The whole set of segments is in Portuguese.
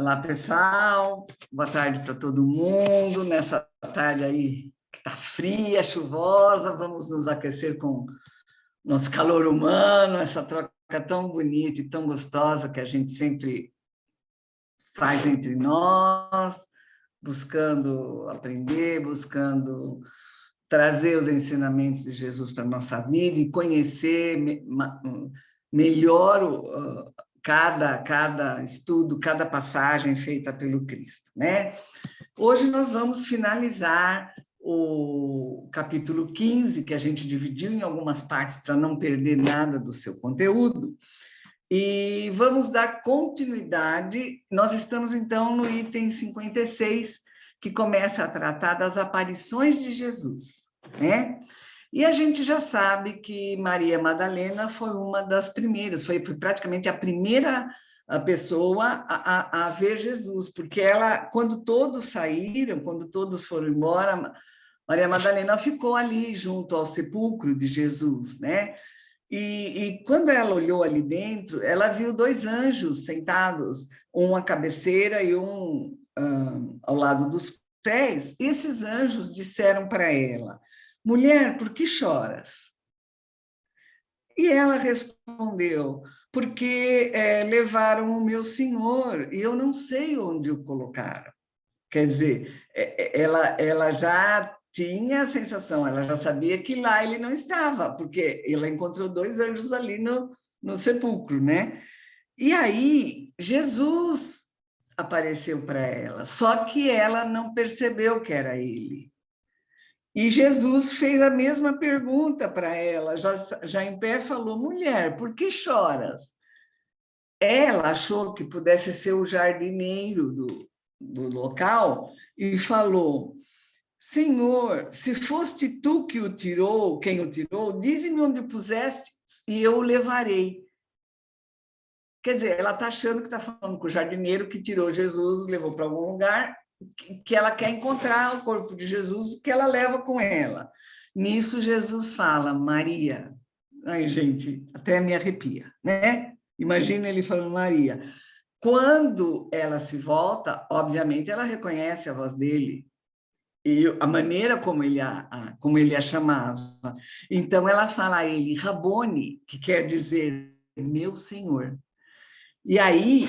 Olá, pessoal. Boa tarde para todo mundo. Nessa tarde aí que está fria, chuvosa, vamos nos aquecer com nosso calor humano, essa troca tão bonita e tão gostosa que a gente sempre faz entre nós, buscando aprender, buscando trazer os ensinamentos de Jesus para a nossa vida e conhecer melhor cada estudo, cada passagem feita pelo Cristo, né? Hoje nós vamos finalizar o capítulo 15, que a gente dividiu em algumas partes para não perder nada do seu conteúdo, e vamos dar continuidade. Nós estamos, então, no item 56, que começa a tratar das aparições de Jesus, né? E a gente já sabe que Maria Madalena foi uma das primeiras, foi praticamente a primeira pessoa a ver Jesus, porque ela, quando todos saíram, quando todos foram embora, Maria Madalena ficou ali junto ao sepulcro de Jesus, né? E quando ela olhou ali dentro, ela viu dois anjos sentados, um à cabeceira e um ao lado dos pés. Esses anjos disseram para ela: mulher, por que choras? E ela respondeu: porque levaram o meu senhor e eu não sei onde o colocaram. Quer dizer, ela já tinha a sensação, ela já sabia que lá ele não estava, porque ela encontrou dois anjos ali no sepulcro, né? E aí, Jesus apareceu para ela, só que ela não percebeu que era ele. E Jesus fez a mesma pergunta para ela, já em pé falou: mulher, por que choras? Ela achou que pudesse ser o jardineiro do local e falou: Senhor, se foste tu que o tirou, quem o tirou, dize-me onde o puseste e eu o levarei. Quer dizer, ela está achando que está falando com o jardineiro que tirou Jesus, levou para algum lugar, que ela quer encontrar o corpo de Jesus, que ela leva com ela. Nisso, Jesus fala: Maria. Ai, gente, até me arrepia, né? Imagina ele falando Maria. Quando ela se volta, obviamente, ela reconhece a voz dele e a maneira como ele a chamava. Então, ela fala a ele, Rabone, que quer dizer meu Senhor. E aí,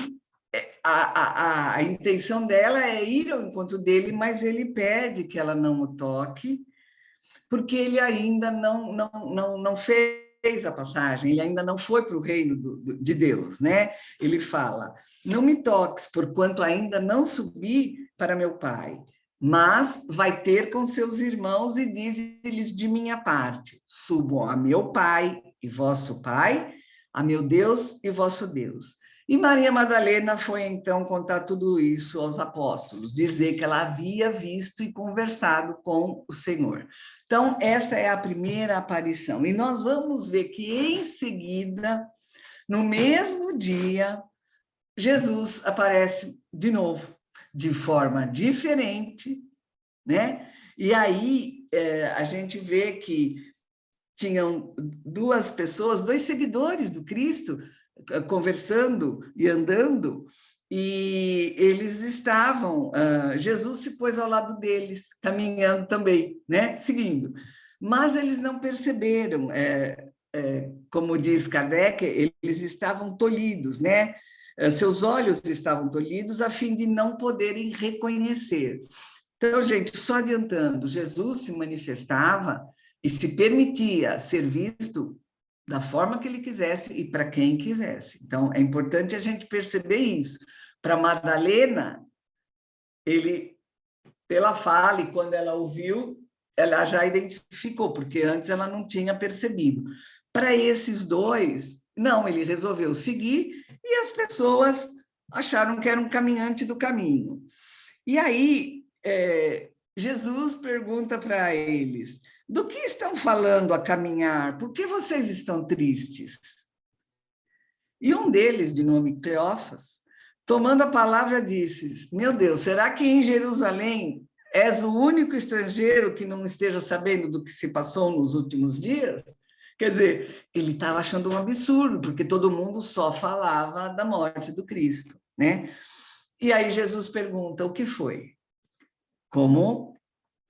a intenção dela é ir ao encontro dele, mas ele pede que ela não o toque, porque ele ainda não fez a passagem, ele ainda não foi para o reino de Deus, né? Ele fala, não me toques, porquanto ainda não subi para meu Pai, mas vai ter com seus irmãos e diz-lhes de minha parte, subam a meu Pai e vosso Pai, a meu Deus e vosso Deus. E Maria Madalena foi então contar tudo isso aos apóstolos, dizer que ela havia visto e conversado com o Senhor. Então, essa é a primeira aparição. E nós vamos ver que, em seguida, no mesmo dia, Jesus aparece de novo, de forma diferente, né? E aí a gente vê que tinham duas pessoas, dois seguidores do Cristo, conversando e andando, e eles estavam, Jesus se pôs ao lado deles, caminhando também, né? Seguindo. Mas eles não perceberam, como diz Kardec, eles estavam tolhidos, né? Seus olhos estavam tolhidos a fim de não poderem reconhecer. Então, gente, só adiantando, Jesus se manifestava e se permitia ser visto da forma que ele quisesse e para quem quisesse. Então, é importante a gente perceber isso. Para Madalena, ele, pela fala, e quando ela ouviu, ela já identificou, porque antes ela não tinha percebido. Para esses dois, não, ele resolveu seguir e as pessoas acharam que era um caminhante do caminho. E aí, Jesus pergunta para eles, do que estão falando a caminhar? Por que vocês estão tristes? E um deles, de nome Cleófas, tomando a palavra, disse, meu Deus, será que em Jerusalém és o único estrangeiro que não esteja sabendo do que se passou nos últimos dias? Quer dizer, ele estava achando um absurdo, porque todo mundo só falava da morte do Cristo, né? E aí Jesus pergunta, o que foi? Como?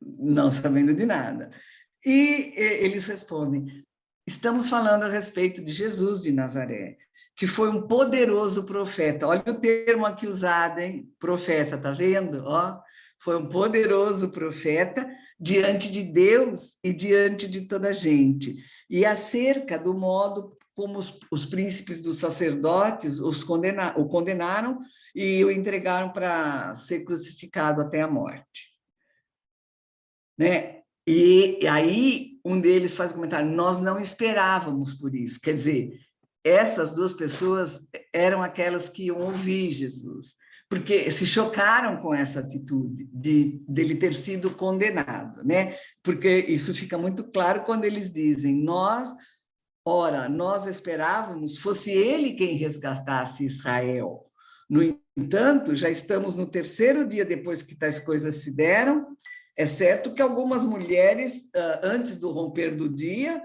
Não sabendo de nada. E eles respondem, estamos falando a respeito de Jesus de Nazaré, que foi um poderoso profeta. Olha o termo aqui usado, hein? Profeta, tá vendo? Ó, foi um poderoso profeta diante de Deus e diante de toda a gente. E acerca do modo como os príncipes dos sacerdotes o condenaram e o entregaram para ser crucificado até a morte. Né? E aí um deles faz um comentário, nós não esperávamos por isso. Quer dizer, essas duas pessoas eram aquelas que iam ouvir Jesus, porque se chocaram com essa atitude dele ter sido condenado, né? Porque isso fica muito claro quando eles dizem, nós esperávamos fosse ele quem resgatasse Israel. No entanto, já estamos no terceiro dia depois que tais coisas se deram. É certo que algumas mulheres, antes do romper do dia,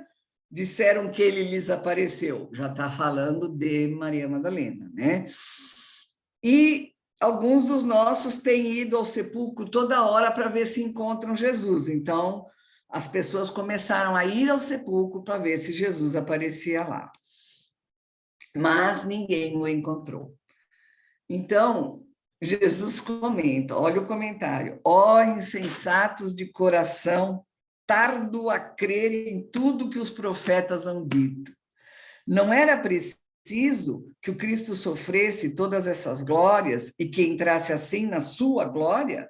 disseram que ele lhes apareceu. Já está falando de Maria Madalena, né? E alguns dos nossos têm ido ao sepulcro toda hora para ver se encontram Jesus. Então, as pessoas começaram a ir ao sepulcro para ver se Jesus aparecia lá. Mas ninguém o encontrou. Então, Jesus comenta, olha o comentário, ó insensatos de coração, tardo a crer em tudo que os profetas han dito. Não era preciso que o Cristo sofresse todas essas glórias e que entrasse assim na sua glória?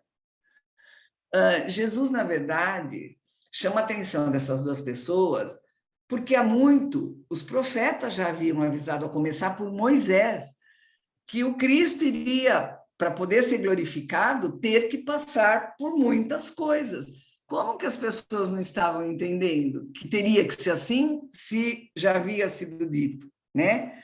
Jesus, na verdade, chama a atenção dessas duas pessoas, porque há muito os profetas já haviam avisado, a começar por Moisés, que o Cristo iria, para poder ser glorificado, ter que passar por muitas coisas. Como que as pessoas não estavam entendendo que teria que ser assim, se já havia sido dito, né?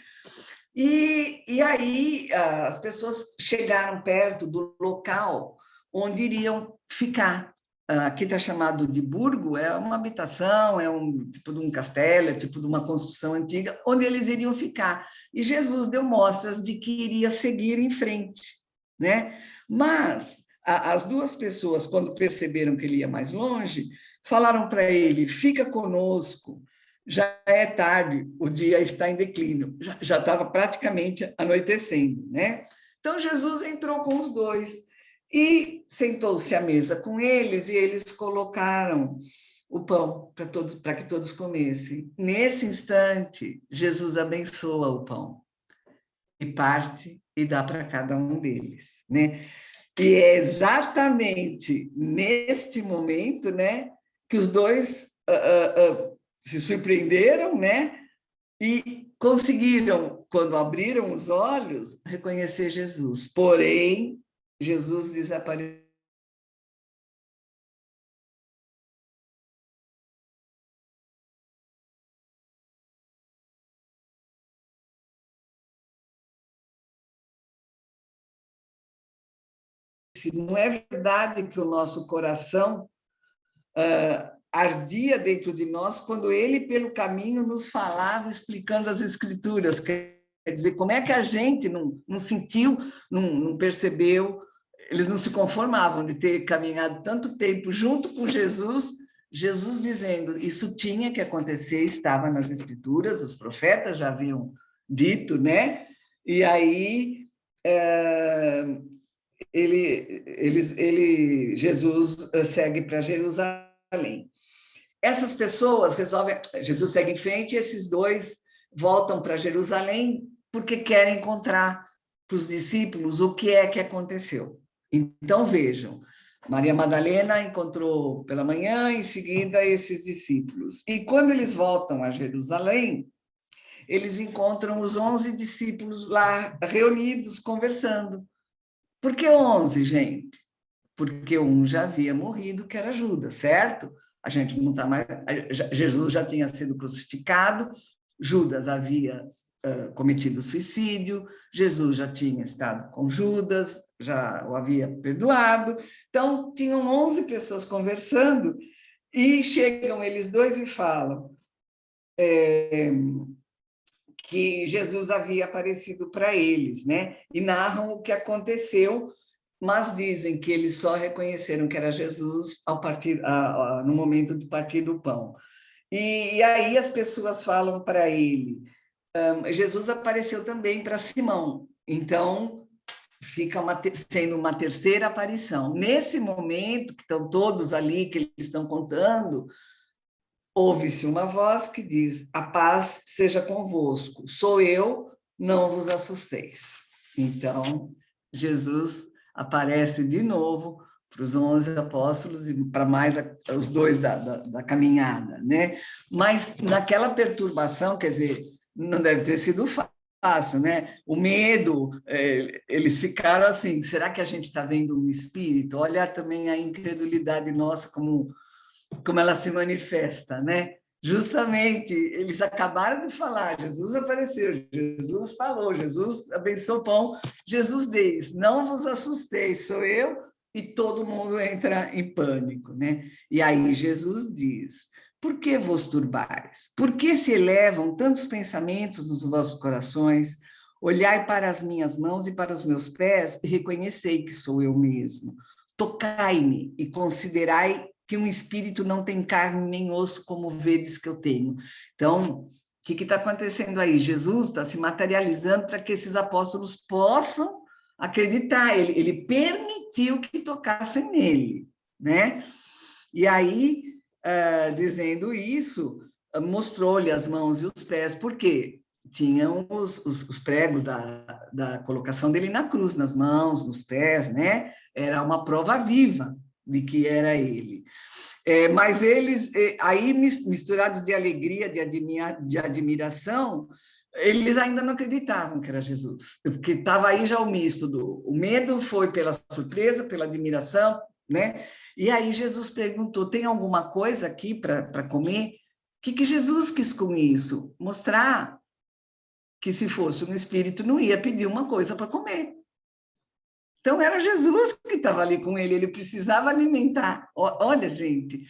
E aí as pessoas chegaram perto do local onde iriam ficar. Aqui está chamado de burgo, é uma habitação, é um tipo de um castelo, é tipo de uma construção antiga, onde eles iriam ficar. E Jesus deu mostras de que iria seguir em frente, né? Mas as duas pessoas, quando perceberam que ele ia mais longe, falaram para ele: fica conosco, já é tarde, o dia está em declínio, já estava praticamente anoitecendo, né? Então Jesus entrou com os dois e sentou-se à mesa com eles e eles colocaram o pão para que todos comessem. Nesse instante, Jesus abençoa o pão e parte e dá para cada um deles, né? E é exatamente neste momento, né, que os dois se surpreenderam, né, e conseguiram, quando abriram os olhos, reconhecer Jesus. Porém, Jesus desapareceu. Não é verdade que o nosso coração ardia dentro de nós quando ele, pelo caminho, nos falava, explicando as Escrituras. Quer dizer, como é que a gente não sentiu, não percebeu, eles não se conformavam de ter caminhado tanto tempo junto com Jesus, Jesus dizendo, isso tinha que acontecer, estava nas Escrituras, os profetas já haviam dito, né? E aí Jesus segue para Jerusalém. Essas pessoas resolvem, Jesus segue em frente, e esses dois voltam para Jerusalém porque querem encontrar para os discípulos o que é que aconteceu. Então, vejam, Maria Madalena encontrou pela manhã, em seguida, esses discípulos. E quando eles voltam a Jerusalém, eles encontram os 11 discípulos lá reunidos, conversando. Por que 11, gente? Porque um já havia morrido, que era Judas, certo? A gente não está mais. Jesus já tinha sido crucificado, Judas havia cometido suicídio, Jesus já tinha estado com Judas, já o havia perdoado. Então, tinham 11 pessoas conversando, e chegam eles dois e falam: que Jesus havia aparecido para eles, né? E narram o que aconteceu, mas dizem que eles só reconheceram que era Jesus no momento de partir do pão. E aí as pessoas falam para ele, Jesus apareceu também para Simão, então fica sendo uma terceira aparição. Nesse momento, que estão todos ali, que eles estão contando, ouve-se uma voz que diz: a paz seja convosco, sou eu, não vos assusteis. Então, Jesus aparece de novo para os 11 apóstolos e para mais os dois da caminhada, né? Mas naquela perturbação, quer dizer, não deve ter sido fácil, né? O medo, eles ficaram assim, será que a gente está vendo um espírito? Olha também a incredulidade nossa, como ela se manifesta, né? Justamente, eles acabaram de falar, Jesus apareceu, Jesus falou, Jesus abençoou o pão, Jesus diz, não vos assusteis, sou eu, e todo mundo entra em pânico, né? E aí Jesus diz, por que vos turbais? Por que se elevam tantos pensamentos nos vossos corações? Olhai para as minhas mãos e para os meus pés e reconhecei que sou eu mesmo. Tocai-me e considerai que um espírito não tem carne nem osso, como vedes que eu tenho. Então, o que está acontecendo aí? Jesus está se materializando para que esses apóstolos possam acreditar. Ele permitiu que tocassem nele, né? E aí, dizendo isso, mostrou-lhe as mãos e os pés, porque tinham os pregos da colocação dele na cruz, nas mãos, nos pés, né? Era uma prova viva de que era ele. Mas eles, aí misturados de alegria, de admiração, eles ainda não acreditavam que era Jesus, porque estava aí já o misto o medo foi pela surpresa, pela admiração, né? E aí Jesus perguntou, tem alguma coisa aqui para comer? O que Jesus quis com isso? Mostrar que se fosse um espírito não ia pedir uma coisa para comer. Então, era Jesus que estava ali com ele, ele precisava alimentar. Olha, gente,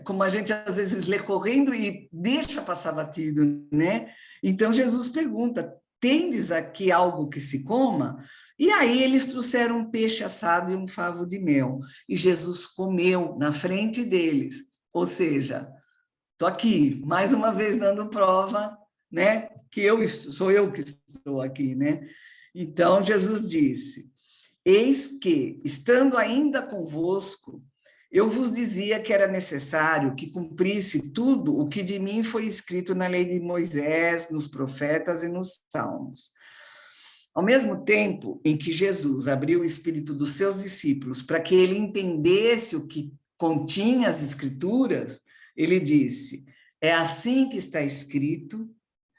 como a gente às vezes lê correndo e deixa passar batido, né? Então, Jesus pergunta, tendes aqui algo que se coma? E aí eles trouxeram um peixe assado e um favo de mel. E Jesus comeu na frente deles. Ou seja, estou aqui, mais uma vez dando prova, né? Que sou eu que estou aqui, né? Então, Jesus disse, eis que, estando ainda convosco, eu vos dizia que era necessário que cumprisse tudo o que de mim foi escrito na lei de Moisés, nos profetas e nos salmos. Ao mesmo tempo em que Jesus abriu o espírito dos seus discípulos para que ele entendesse o que continha as escrituras, ele disse, é assim que está escrito,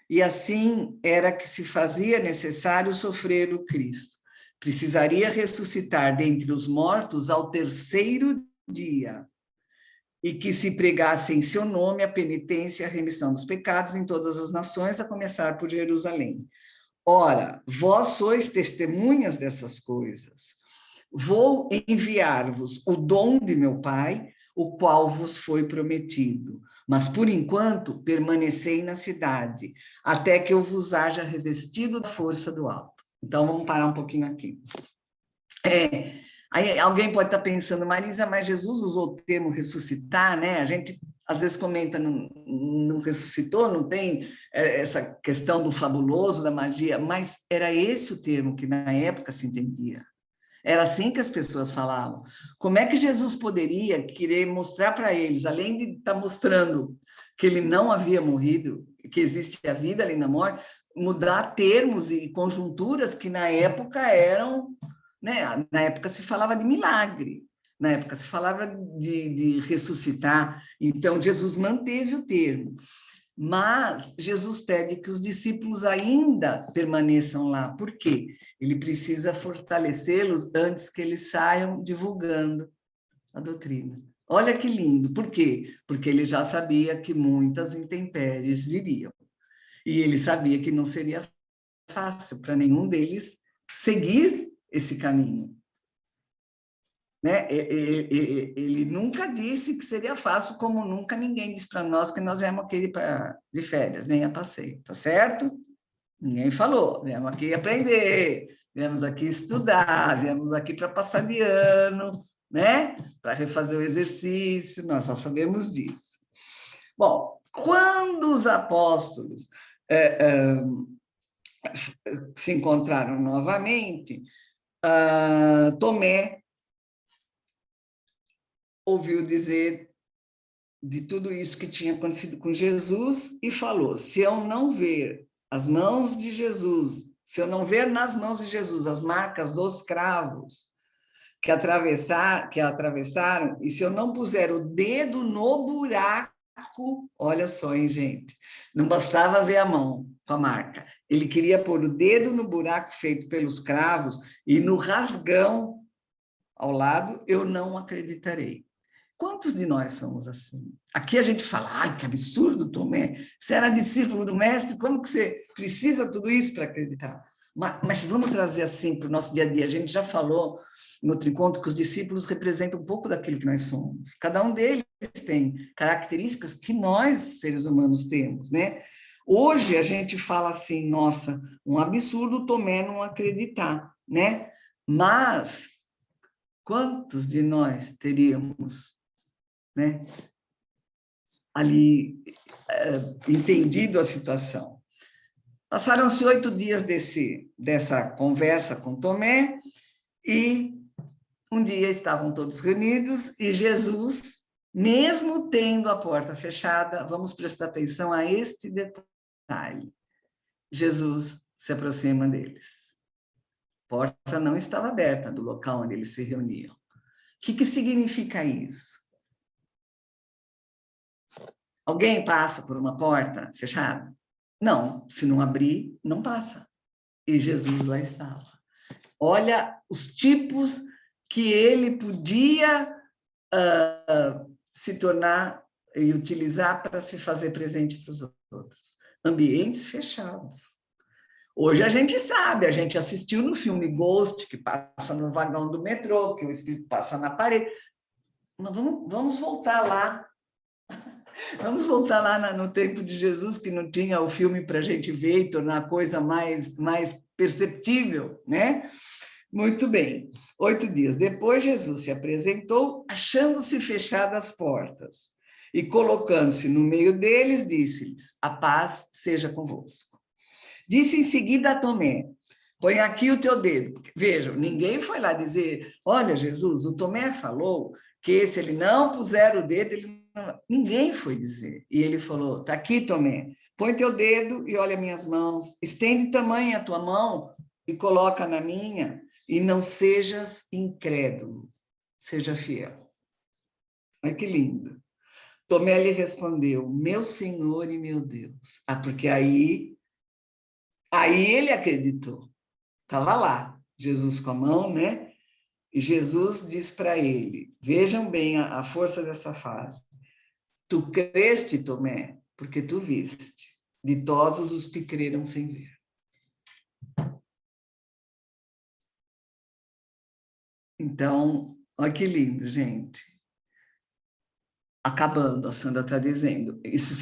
e assim era que se fazia necessário sofrer o Cristo. Precisaria ressuscitar dentre os mortos ao terceiro dia, e que se pregasse em seu nome a penitência e a remissão dos pecados em todas as nações, a começar por Jerusalém. Ora, vós sois testemunhas dessas coisas. Vou enviar-vos o dom de meu Pai, o qual vos foi prometido. Mas, por enquanto, permanecei na cidade, até que eu vos haja revestido da força do alto. Então, vamos parar um pouquinho aqui. Aí alguém pode estar pensando, Marisa, mas Jesus usou o termo ressuscitar, né? A gente às vezes comenta, não ressuscitou, não tem essa questão do fabuloso, da magia, mas era esse o termo que na época se entendia. Era assim que as pessoas falavam. Como é que Jesus poderia querer mostrar para eles, além de estar mostrando que ele não havia morrido, que existe a vida além da morte, mudar termos e conjunturas que na época eram, né? Na época se falava de milagre, na época se falava de ressuscitar. Então Jesus manteve o termo. Mas Jesus pede que os discípulos ainda permaneçam lá. Por quê? Ele precisa fortalecê-los antes que eles saiam divulgando a doutrina. Olha que lindo. Por quê? Porque ele já sabia que muitas intempéries viriam. E ele sabia que não seria fácil para nenhum deles seguir esse caminho. Né? Ele nunca disse que seria fácil, como nunca ninguém disse para nós que nós íamos aqui de férias, nem a passeio, tá certo? Ninguém falou. Viemos aqui aprender, viemos aqui estudar, viemos aqui para passar de ano, né? Para refazer o exercício, nós só sabemos disso. Bom, quando os apóstolos se encontraram novamente, Tomé ouviu dizer de tudo isso que tinha acontecido com Jesus e falou: se eu não ver as mãos de Jesus, se eu não ver nas mãos de Jesus as marcas dos cravos que atravessaram, e se eu não puser o dedo no buraco, olha só, hein, gente, não bastava ver a mão com a marca, ele queria pôr o dedo no buraco feito pelos cravos e no rasgão ao lado, eu não acreditarei. Quantos de nós somos assim? Aqui a gente fala, ai, que absurdo, Tomé, você era discípulo do mestre, como que você precisa tudo isso para acreditar? Mas vamos trazer assim para o nosso dia a dia. A gente já falou em outro encontro que os discípulos representam um pouco daquilo que nós somos. Cada um deles tem características que nós, seres humanos, temos, né? Hoje a gente fala assim, nossa, um absurdo Tomé não acreditar, né? Mas quantos de nós teríamos, né, ali entendido a situação? Passaram-se 8 dias dessa conversa com Tomé e um dia estavam todos reunidos e Jesus, mesmo tendo a porta fechada, vamos prestar atenção a este detalhe, Jesus se aproxima deles. A porta não estava aberta do local onde eles se reuniam. O que significa isso? Alguém passa por uma porta fechada? Não, se não abrir, não passa. E Jesus lá estava. Olha os tipos que ele podia se tornar e utilizar para se fazer presente para os outros. Ambientes fechados. Hoje a gente sabe, a gente assistiu no filme Ghost, que passa no vagão do metrô, que o espírito passa na parede. Mas vamos voltar lá. Vamos voltar lá no tempo de Jesus, que não tinha o filme para a gente ver e tornar a coisa mais perceptível, né? Muito bem. 8 dias depois, Jesus se apresentou, achando-se fechadas as portas, e colocando-se no meio deles, disse-lhes: a paz seja convosco. Disse em seguida a Tomé: põe aqui o teu dedo. Vejam, ninguém foi lá dizer: olha, Jesus, o Tomé falou que se ele não puser o dedo, ele não... Ninguém foi dizer. E ele falou: tá aqui, Tomé, põe teu dedo e olha minhas mãos, estende tamanho a tua mão e coloca na minha, e não sejas incrédulo, seja fiel. Olha que lindo. Tomé lhe respondeu: meu Senhor e meu Deus. Porque aí ele acreditou. Estava lá, Jesus com a mão, né? E Jesus diz para ele, vejam bem a força dessa frase: tu creste, Tomé, porque tu viste. Ditosos os que creram sem ver. Então, olha que lindo, gente. Acabando, a Sandra está dizendo, isso